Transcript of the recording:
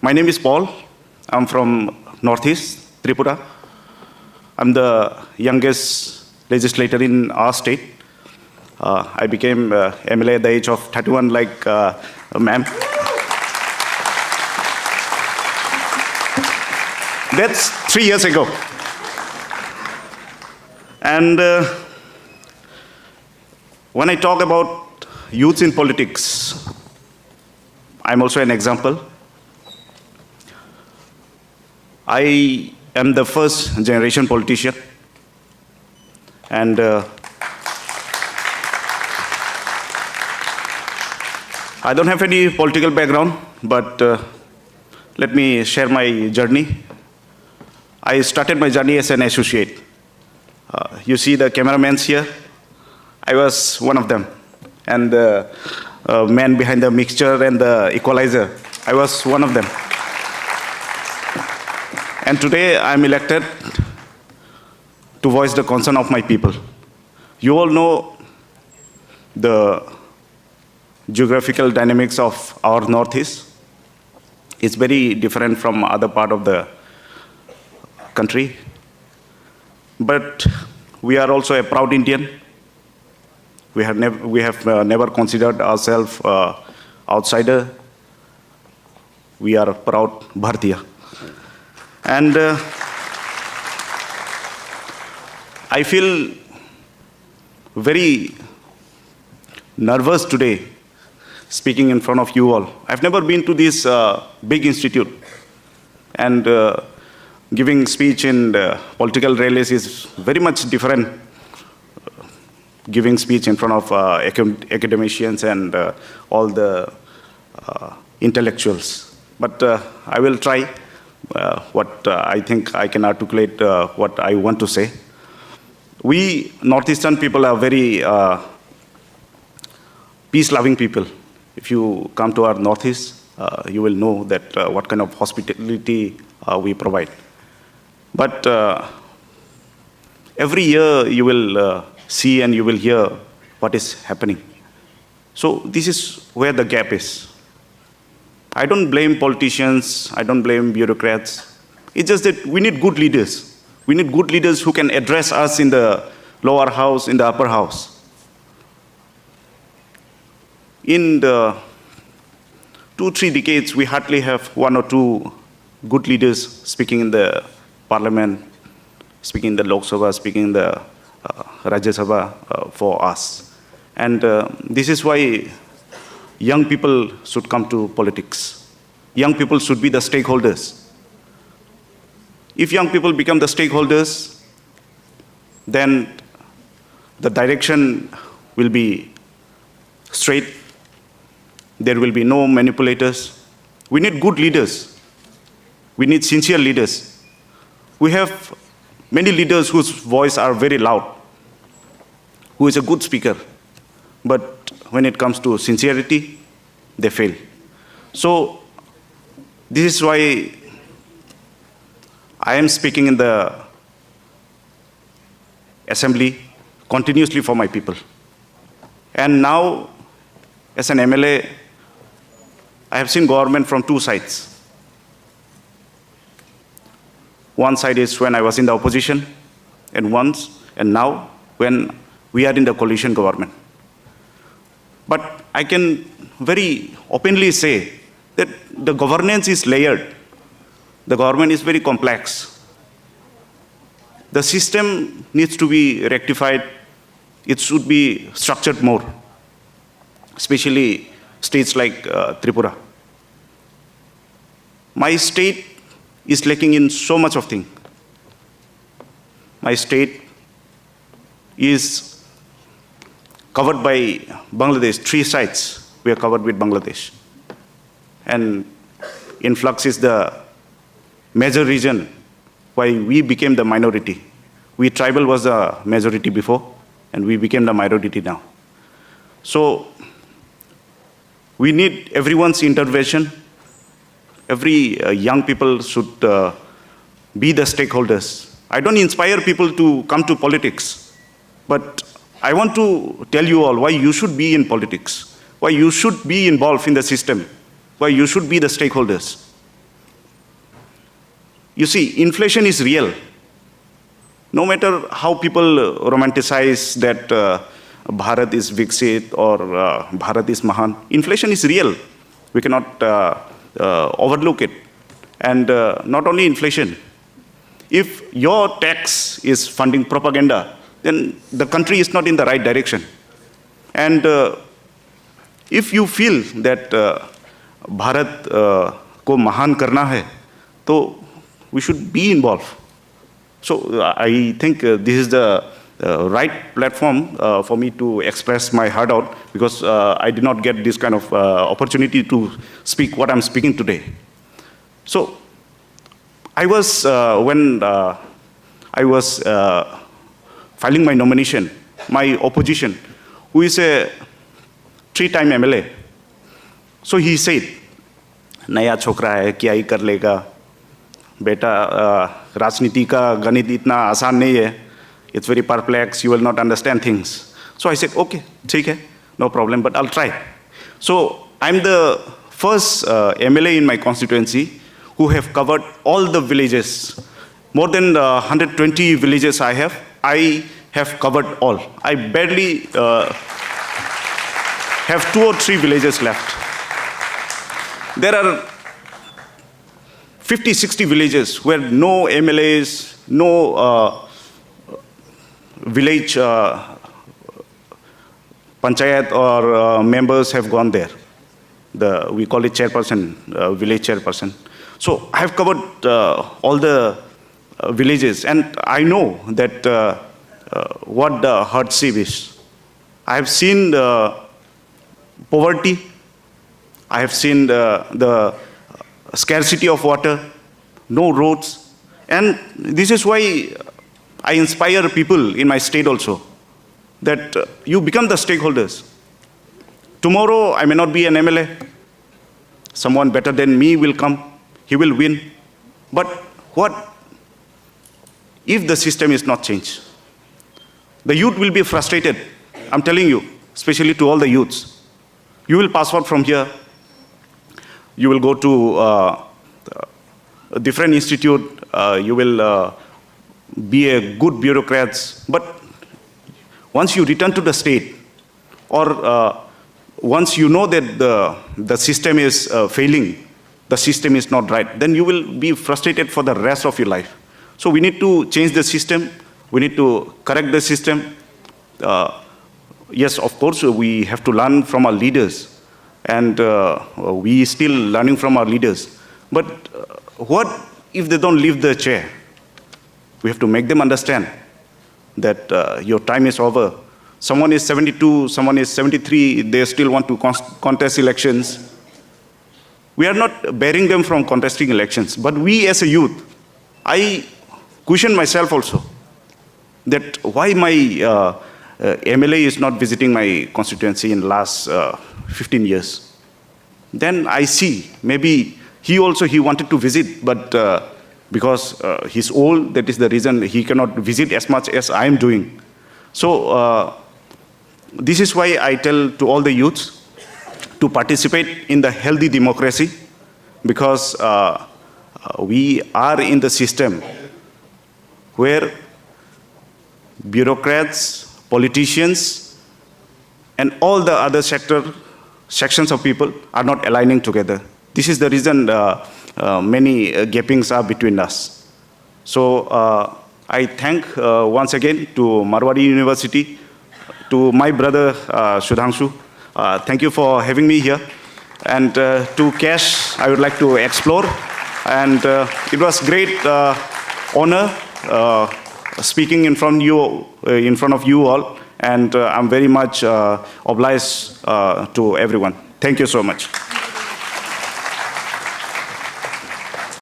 My name is Paul. I'm from Northeast Tripura. I'm the youngest legislator in our state. I became MLA at the age of 31, like ma'am. That's 3 years ago. And when I talk about youth in politics, I'm also an example. I am the first generation politician, and I don't have any political background, but let me share my journey. I started my journey as an associate. You see the cameramen here? I was one of them. And the man behind the mixture and the equalizer, I was one of them. And today I'm elected to voice the concern of my people. You all know the geographical dynamics of our Northeast. It's very different from other part of the country. But we are also a proud Indian. We have never considered ourselves outsider. We are a proud Bharatiya. And I feel very nervous today speaking in front of you all. I've never been to this big institute, and giving speech in political rallies is very much different. Giving speech in front of academicians and all the intellectuals. But I will try what I think I can articulate what I want to say. We Northeastern people are very peace-loving people. If you come to our Northeast, you will know that what kind of hospitality we provide. But every year you will see and you will hear what is happening. So this is where the gap is. I don't blame politicians, I don't blame bureaucrats. It's just that we need good leaders. We need good leaders who can address us in the lower house, in the upper house. In the 2-3 decades, we hardly have 1 or 2 good leaders speaking in the parliament, speaking in the Lok Sabha, speaking in the Rajya Sabha for us. And this is why young people should come to politics. Young people should be the stakeholders. If young people become the stakeholders, then the direction will be straight. There will be no manipulators. We need good leaders. We need sincere leaders. We have many leaders whose voice are very loud, who is a good speaker. But when it comes to sincerity, they fail. So this is why I am speaking in the assembly continuously for my people. And now, as an MLA, I have seen government from 2 sides. One side is when I was in the opposition, and now when we are in the coalition government. But I can very openly say that the governance is layered. The government is very complex. The system needs to be rectified. It should be structured more, especially states like Tripura. My state is lacking in so much of things. My state is covered by Bangladesh, 3 sites we are covered with Bangladesh. And influx is the major reason why we became the minority. We tribal was the majority before, and we became the minority now. So we need everyone's intervention. Every young people should be the stakeholders. I don't inspire people to come to politics, but I want to tell you all why you should be in politics, why you should be involved in the system, why you should be the stakeholders. You see, inflation is real. No matter how people romanticize that Bharat is Viksit or Bharat is Mahan, inflation is real. We cannot overlook it. And not only inflation. If your tax is funding propaganda, then the country is not in the right direction. And if you feel that Bharat ko Mahan karna hai, तो we should be involved. So I think this is the right platform for me to express my heart out, because I did not get this kind of opportunity to speak what I'm speaking today. So I was, when I was filing my nomination, my opposition, who is a 3-time MLA, so he said, नया छोकरा है, क्या ही कर लेगा, बेटा राजनीति का गणित इतना आसान नहीं है, it's very perplex, you will not understand things. So I said, okay, ठीक है, no problem, but I'll try. So I'm the first MLA in my constituency who have covered all the villages. More than 120 villages I have covered all. I barely have 2 or 3 villages left. There are 50, 60 villages where no MLAs, no village panchayat or members have gone there. We call it chairperson, village chairperson. So I have covered all the villages, and I know that what the hardship is. I have seen poverty. I have seen the scarcity of water, no roads. And this is why I inspire people in my state also, that you become the stakeholders. Tomorrow, I may not be an MLA. Someone better than me will come. He will win. But what if the system is not changed? The youth will be frustrated. I'm telling you, especially to all the youths. You will pass out from here. You will go to a different institute. You will be a good bureaucrat. But once you return to the state, or once you know that the system is failing, the system is not right, then you will be frustrated for the rest of your life. So we need to change the system. We need to correct the system. Yes, of course, we have to learn from our leaders. And we still learning from our leaders. But what if they don't leave the chair? We have to make them understand that your time is over. Someone is 72, someone is 73, they still want to contest elections. We are not barring them from contesting elections. But we as a youth, I question myself also, that why my MLA is not visiting my constituency in the last 15 years. Then I see, maybe he wanted to visit, but because he's old, that is the reason he cannot visit as much as I am doing. So this is why I tell to all the youths to participate in the healthy democracy, because we are in the system where bureaucrats, politicians, and all the other sections of people are not aligning together. This is the reason many gapings are between us. So I thank once again to Marwari University, to my brother Dangshu. Thank you for having me here. And to Cash, I would like to explore. And it was great honor speaking in front of you all. And I'm very much obliged to everyone. Thank you so much.